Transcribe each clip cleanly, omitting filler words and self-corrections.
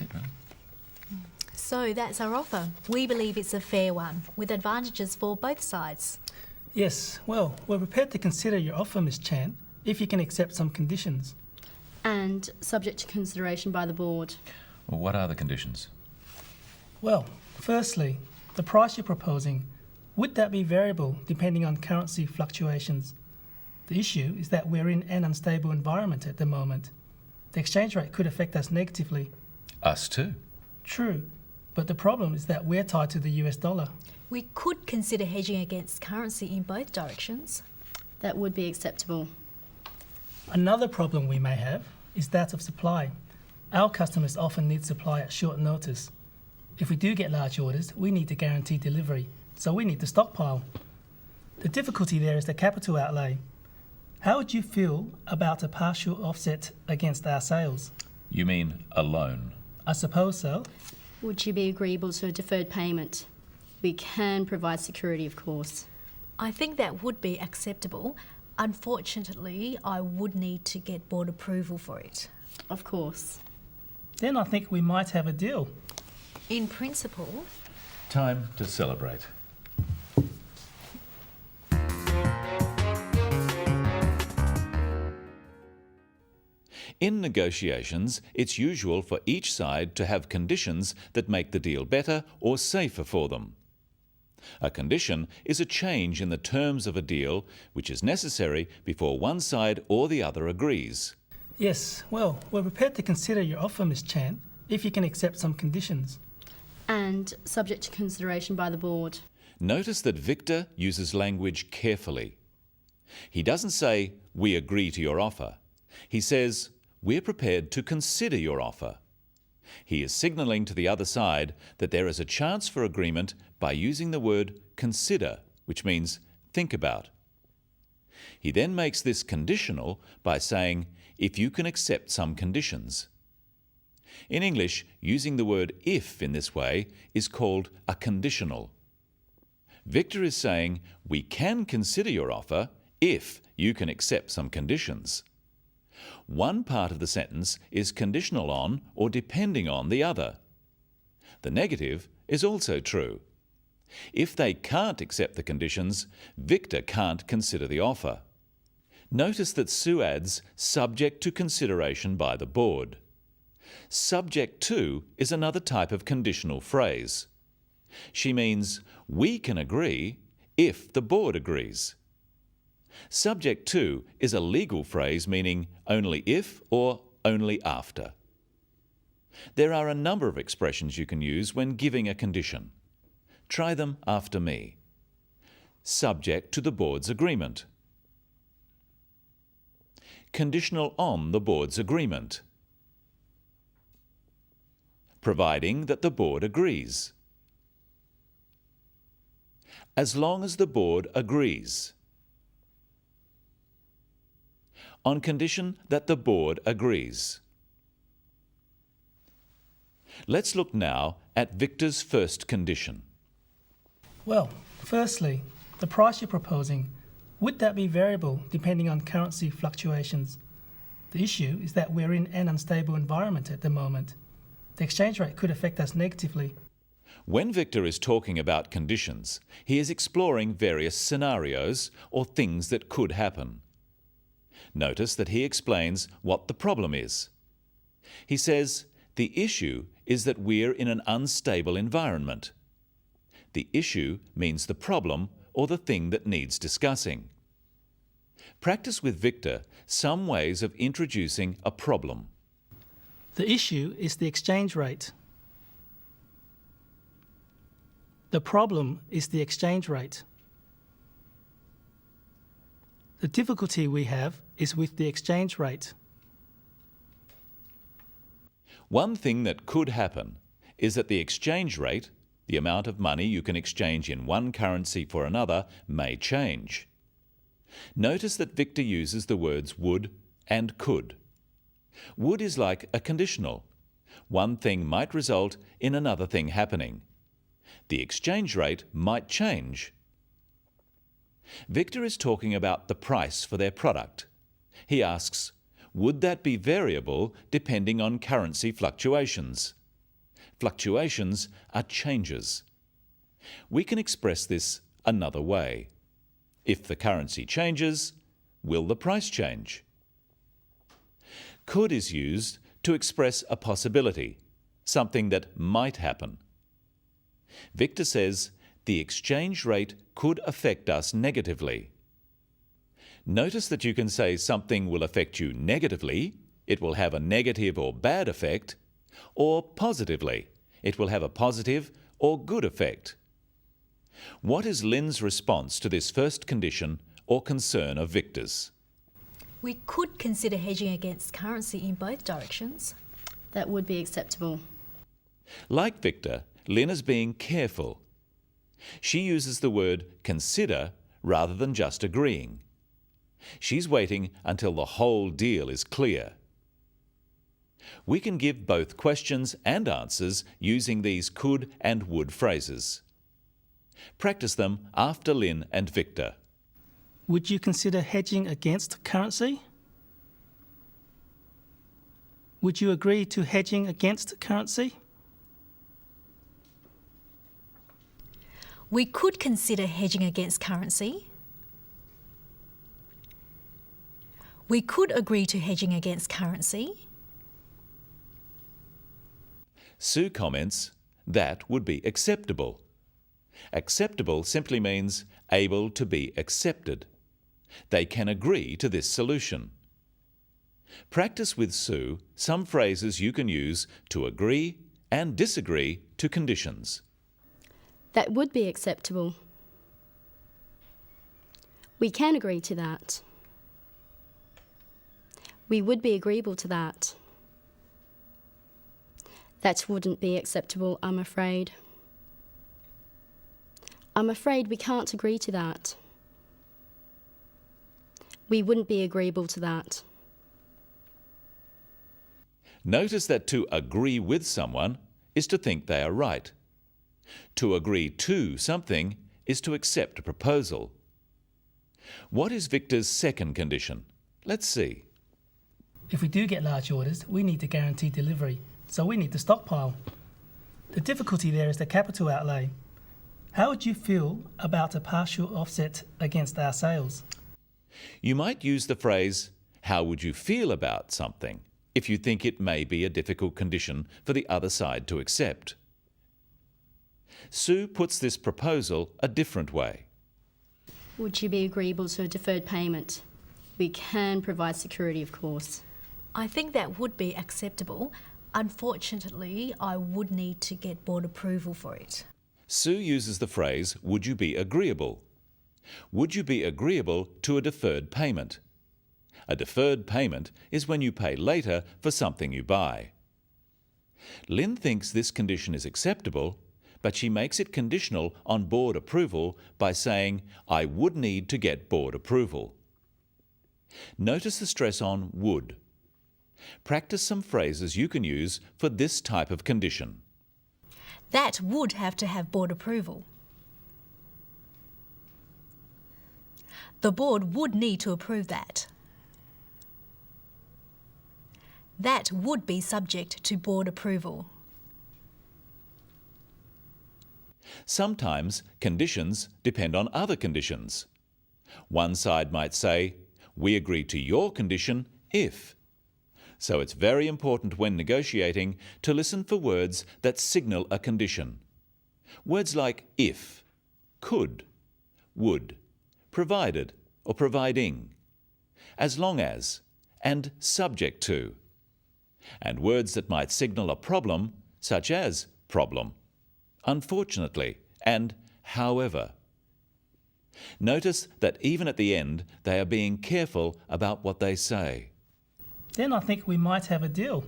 it, right? So that's our offer. We believe it's a fair one, with advantages for both sides. Yes, well, we're prepared to consider your offer, Miss Chan, if you can accept some conditions. And subject to consideration by the board. Well, what are the conditions? Well, firstly, the price you're proposing, would that be variable depending on currency fluctuations? The issue is that we're in an unstable environment at the moment. The exchange rate could affect us negatively. Us too. True, but the problem is that we're tied to the US dollar. We could consider hedging against currency in both directions. That would be acceptable. Another problem we may have is that of supply. Our customers often need supply at short notice. If we do get large orders, we need to guarantee delivery, so we need to stockpile. The difficulty there is the capital outlay. How would you feel about a partial offset against our sales? You mean a loan? I suppose so. Would you be agreeable to a deferred payment? We can provide security, of course. I think that would be acceptable. Unfortunately, I would need to get board approval for it. Of course. Then I think we might have a deal. In principle. Time to celebrate. In negotiations, it's usual for each side to have conditions that make the deal better or safer for them. A condition is a change in the terms of a deal which is necessary before one side or the other agrees. Yes, well, we're prepared to consider your offer, Miss Chan, if you can accept some conditions. And subject to consideration by the board. Notice that Victor uses language carefully. He doesn't say, "We agree to your offer." He says, "We're prepared to consider your offer." He is signalling to the other side that there is a chance for agreement by using the word consider, which means think about. He then makes this conditional by saying, "if you can accept some conditions." In English, using the word if in this way is called a conditional. Victor is saying, "We can consider your offer if you can accept some conditions." One part of the sentence is conditional on or depending on the other. The negative is also true. If they can't accept the conditions, Victor can't consider the offer. Notice that Sue adds subject to consideration by the board. Subject to is another type of conditional phrase. She means we can agree if the board agrees. Subject to is a legal phrase meaning only if or only after. There are a number of expressions you can use when giving a condition. Try them after me. Subject to the board's agreement. Conditional on the board's agreement. Providing that the board agrees. As long as the board agrees. On condition that the board agrees. Let's look now at Victor's first condition. Well, firstly, the price you're proposing, would that be variable depending on currency fluctuations? The issue is that we're in an unstable environment at the moment. The exchange rate could affect us negatively. When Victor is talking about conditions, he is exploring various scenarios or things that could happen. Notice that he explains what the problem is. He says, the issue is that we're in an unstable environment. The issue means the problem or the thing that needs discussing. Practice with Victor some ways of introducing a problem. The issue is the exchange rate. The problem is the exchange rate. The difficulty we have is with the exchange rate. One thing that could happen is that the exchange rate, the amount of money you can exchange in one currency for another, may change. Notice that Victor uses the words would and could. Would is like a conditional. One thing might result in another thing happening. The exchange rate might change. Victor is talking about the price for their product. He asks, would that be variable depending on currency fluctuations? fluctuations are changes. We can express this another way. If the currency changes, will the price change? Could is used to express a possibility, something that might happen. Victor says the exchange rate could affect us negatively. Notice that you can say something will affect you negatively, it will have a negative or bad effect, or positively, it will have a positive or good effect. What is Lynn's response to this first condition or concern of Victor's? We could consider hedging against currency in both directions. That would be acceptable. Like Victor, Lynn is being careful. She uses the word consider rather than just agreeing. She's waiting until the whole deal is clear. We can give both questions and answers using these could and would phrases. Practice them after Lynn and Victor. Would you consider hedging against currency? Would you agree to hedging against currency? We could consider hedging against currency. We could agree to hedging against currency. Sue comments, that would be acceptable. Acceptable simply means able to be accepted. They can agree to this solution. Practice with Sue some phrases you can use to agree and disagree to conditions. That would be acceptable. We can agree to that. We would be agreeable to that. That wouldn't be acceptable, I'm afraid. I'm afraid we can't agree to that. We wouldn't be agreeable to that. Notice that to agree with someone is to think they are right. To agree to something is to accept a proposal. What is Victor's second condition? Let's see. If we do get large orders, we need to guarantee delivery, so we need to stockpile. The difficulty there is the capital outlay. How would you feel about a partial offset against our sales? You might use the phrase, how would you feel about something, if you think it may be a difficult condition for the other side to accept. Sue puts this proposal a different way. Would you be agreeable to a deferred payment? We can provide security, of course. I think that would be acceptable. Unfortunately, I would need to get board approval for it. Sue uses the phrase, would you be agreeable? Would you be agreeable to a deferred payment? A deferred payment is when you pay later for something you buy. Lynn thinks this condition is acceptable, but she makes it conditional on board approval by saying, I would need to get board approval. Notice the stress on would. Practice some phrases you can use for this type of condition. That would have to have board approval. The board would need to approve that. That would be subject to board approval. Sometimes conditions depend on other conditions. One side might say, we agree to your condition if. So it's very important when negotiating to listen for words that signal a condition. Words like if, could, would, provided or providing, as long as, and subject to. And words that might signal a problem, such as problem, unfortunately, and however. Notice that even at the end, they are being careful about what they say. Then I think we might have a deal.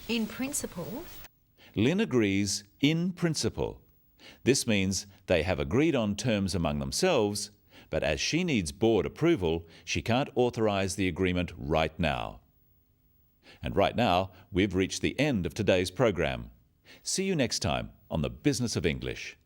In principle, Lynn agrees in principle. This means they have agreed on terms among themselves, but as she needs board approval, she can't authorise the agreement right now. And right now, we've reached the end of today's program. See you next time on The Business of English.